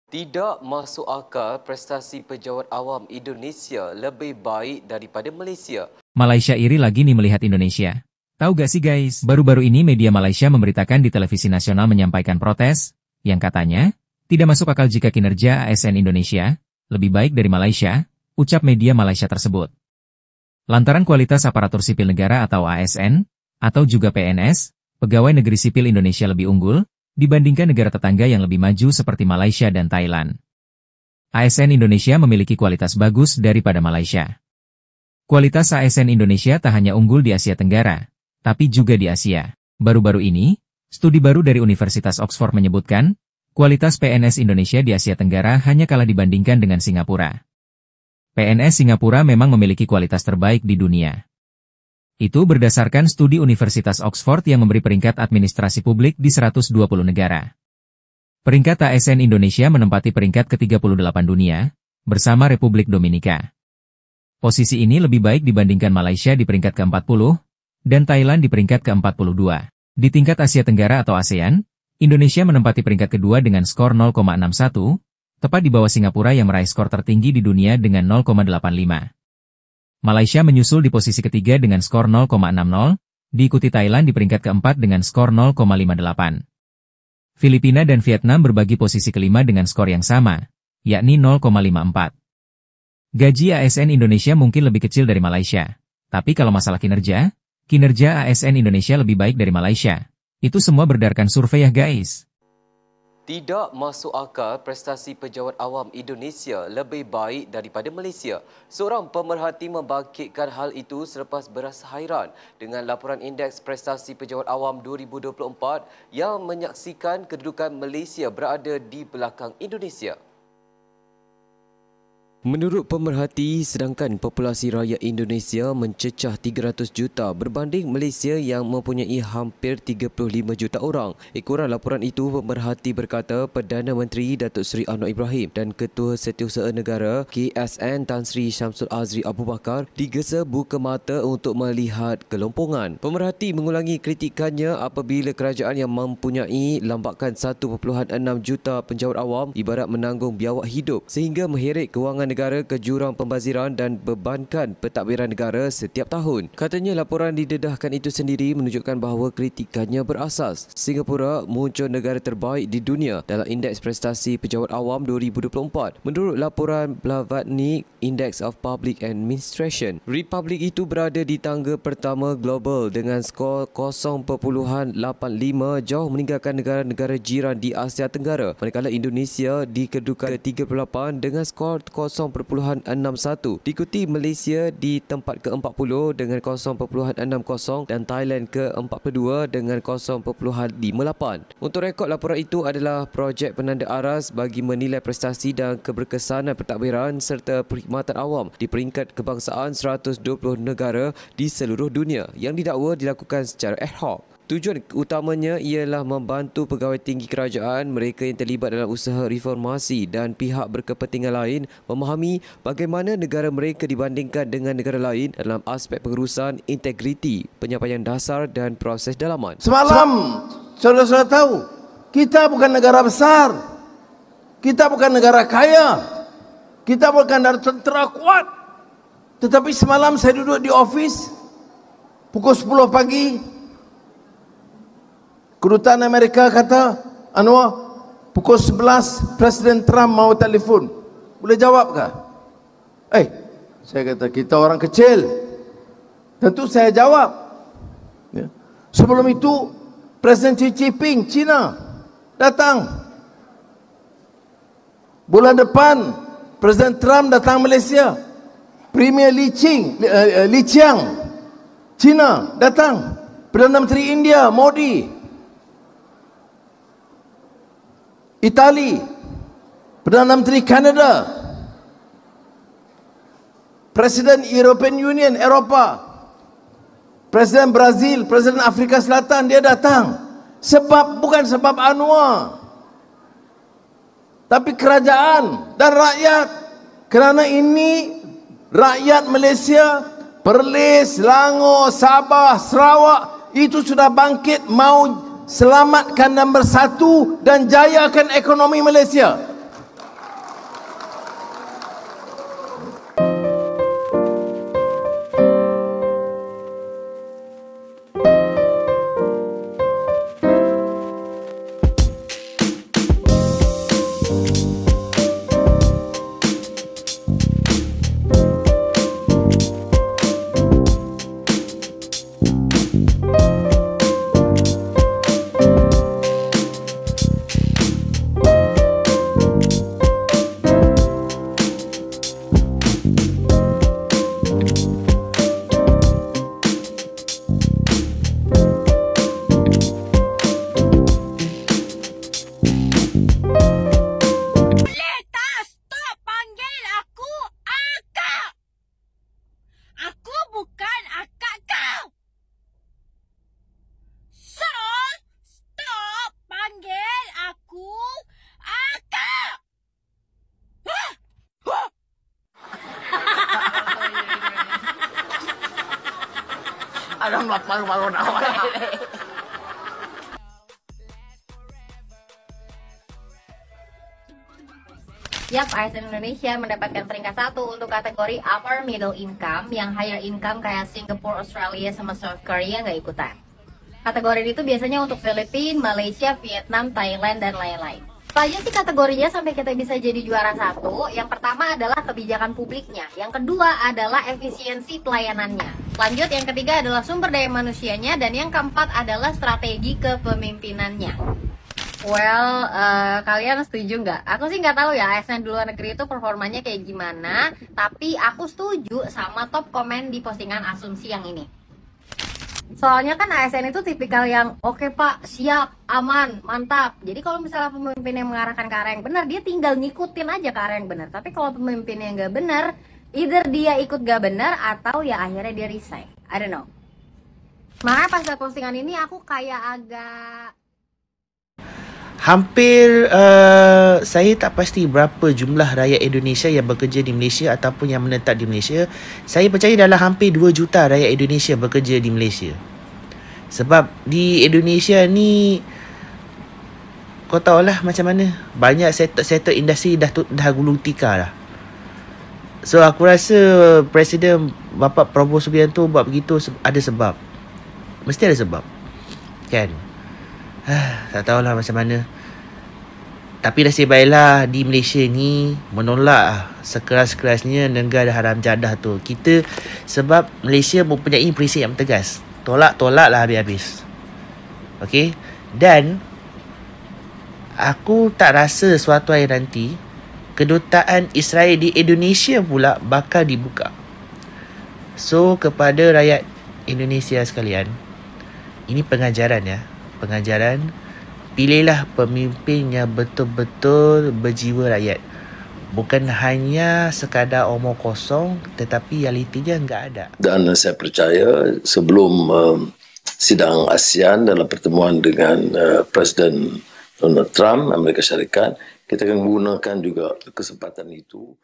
Tidak masuk akal prestasi pejabat awam Indonesia lebih baik daripada Malaysia. Malaysia iri lagi nih melihat Indonesia. Tahu gak sih guys, baru-baru ini media Malaysia memberitakan di televisi nasional menyampaikan protes, yang katanya, tidak masuk akal jika kinerja ASN Indonesia lebih baik dari Malaysia, ucap media Malaysia tersebut. Lantaran kualitas aparatur sipil negara atau ASN, atau juga PNS, pegawai negeri sipil Indonesia lebih unggul, dibandingkan negara tetangga yang lebih maju seperti Malaysia dan Thailand. ASN Indonesia memiliki kualitas bagus daripada Malaysia. Kualitas ASN Indonesia tak hanya unggul di Asia Tenggara, tapi juga di Asia. Baru-baru ini, studi baru dari Universitas Oxford menyebutkan, kualitas PNS Indonesia di Asia Tenggara hanya kalah dibandingkan dengan Singapura. PNS Singapura memang memiliki kualitas terbaik di dunia. Itu berdasarkan studi Universitas Oxford yang memberi peringkat administrasi publik di 120 negara. Peringkat ASN Indonesia menempati peringkat ke-38 dunia, bersama Republik Dominika. Posisi ini lebih baik dibandingkan Malaysia di peringkat ke-40, dan Thailand di peringkat ke-42. Di tingkat Asia Tenggara atau ASEAN, Indonesia menempati peringkat kedua dengan skor 0,61, tepat di bawah Singapura yang meraih skor tertinggi di dunia dengan 0,85. Malaysia menyusul di posisi ketiga dengan skor 0,60, diikuti Thailand di peringkat keempat dengan skor 0,58. Filipina dan Vietnam berbagi posisi kelima dengan skor yang sama, yakni 0,54. Gaji ASN Indonesia mungkin lebih kecil dari Malaysia, tapi kalau masalah kinerja ASN Indonesia lebih baik dari Malaysia. Itu semua berdasarkan survei ya guys. Tidak masuk akal prestasi pejabat awam Indonesia lebih baik daripada Malaysia. Seorang pemerhati membangkitkan hal itu selepas berasa hairan dengan laporan Indeks Prestasi Pejabat Awam 2024 yang menyaksikan kedudukan Malaysia berada di belakang Indonesia. Menurut pemerhati, sedangkan populasi rakyat Indonesia mencecah 300 juta berbanding Malaysia yang mempunyai hampir 35 juta orang. Ekoran laporan itu, pemerhati berkata Perdana Menteri Datuk Seri Anwar Ibrahim dan Ketua Setiausaha Negara KSN Tan Sri Syamsul Azri Abu Bakar digesa buka mata untuk melihat kelompongan. Pemerhati mengulangi kritikannya apabila kerajaan yang mempunyai lambakan 1.6 juta penjawat awam ibarat menanggung biawak hidup sehingga mengheret kewangan negara ke jurang pembaziran dan bebankan pentadbiran negara setiap tahun. Katanya laporan didedahkan itu sendiri menunjukkan bahawa kritikannya berasas. Singapura muncul negara terbaik di dunia dalam Indeks Prestasi Pejabat Awam 2024. Menurut laporan Blavatnik Index of Public Administration, Republik itu berada di tangga pertama global dengan skor 0.85 jauh meninggalkan negara-negara jiran di Asia Tenggara. Manakala Indonesia di kedudukan ke-38 dengan skor 0.61, diikuti Malaysia di tempat ke-40 dengan 0.60 dan Thailand ke-42 dengan 0.58. Untuk rekod, laporan itu adalah projek penanda aras bagi menilai prestasi dan keberkesanan pentadbiran serta perkhidmatan awam di peringkat kebangsaan 120 negara di seluruh dunia yang didakwa dilakukan secara ad hoc. Tujuan utamanya ialah membantu pegawai tinggi kerajaan, mereka yang terlibat dalam usaha reformasi dan pihak berkepentingan lain memahami bagaimana negara mereka dibandingkan dengan negara lain dalam aspek pengurusan, integriti, penyampaian dasar dan proses dalaman. Semalam, saudara-saudara tahu, kita bukan negara besar, kita bukan negara kaya, kita bukan negara tentera kuat. Tetapi semalam saya duduk di ofis, pukul 10 pagi, Kedutaan Amerika kata, Anwar, pukul 11 Presiden Trump mau telefon. Boleh jawab ke? Saya kata, kita orang kecil. Tentu saya jawab. Ya. Sebelum itu, Presiden Xi Jinping, China, datang. Bulan depan, Presiden Trump datang Malaysia. Premier Li Qiang, China, datang. Perdana Menteri India, Modi. Itali, Perdana Menteri Kanada, Presiden European Union, Eropah, Presiden Brazil, Presiden Afrika Selatan, dia datang. Bukan sebab Anwar, tapi kerajaan dan rakyat. Kerana ini rakyat Malaysia, Perlis, Selangor, Sabah, Sarawak itu sudah bangkit mau selamatkan dan bersatu dan jayakan ekonomi Malaysia. dalam paru-paru awak. Yap, ASN Indonesia mendapatkan peringkat 1 untuk kategori upper middle income, yang higher income kayak Singapore, Australia, sama South Korea nggak ikutan. Kategori itu biasanya untuk Filipina, Malaysia, Vietnam, Thailand, dan lain-lain. Apa aja sih kategorinya sampai kita bisa jadi juara 1? Yang pertama adalah kebijakan publiknya, yang kedua adalah efisiensi pelayanannya. Lanjut, yang ketiga adalah sumber daya manusianya, dan yang keempat adalah strategi kepemimpinannya. Well, kalian setuju nggak? Aku sih nggak tahu ya ASN di luar negeri itu performanya kayak gimana. Tapi aku setuju sama top komen di postingan asumsi yang ini. Soalnya kan ASN itu tipikal yang oke pak, siap, aman, mantap. Jadi kalau misalnya pemimpin yang mengarahkan ke arah yang benar, dia tinggal ngikutin aja ke arah yang benar. Tapi kalau pemimpin yang nggak benar, either dia ikut nggak benar atau ya akhirnya dia resign. I don't know. Makanya pas lihat postingan ini aku kayak agak... Hampir saya tak pasti berapa jumlah rakyat Indonesia yang bekerja di Malaysia ataupun yang menetap di Malaysia. Saya percaya dalam hampir 2 juta rakyat Indonesia bekerja di Malaysia. Sebab di Indonesia ni, kau tahulah macam mana, banyak sektor industri dah gulung tikar dah. So aku rasa Presiden Bapak Prabowo Subianto buat begitu ada sebab. Mesti ada sebab, kan? Tak tahulah macam mana. Tapi nasib baiklah di Malaysia ni menolak sekeras-kerasnya negara haram jadah tu. Kita, sebab Malaysia mempunyai prinsip yang tegas. Tolak-tolaklah habis-habis. Okey? Dan aku tak rasa suatu hari nanti kedutaan Israel di Indonesia pula bakal dibuka. So kepada rakyat Indonesia sekalian, ini pengajaran ya. Pengajaran, pilihlah pemimpin yang betul-betul berjiwa rakyat. Bukan hanya sekadar omong kosong, tetapi realitinya enggak ada. Dan saya percaya sebelum sidang ASEAN dalam pertemuan dengan Presiden Donald Trump Amerika Syarikat, kita akan menggunakan juga kesempatan itu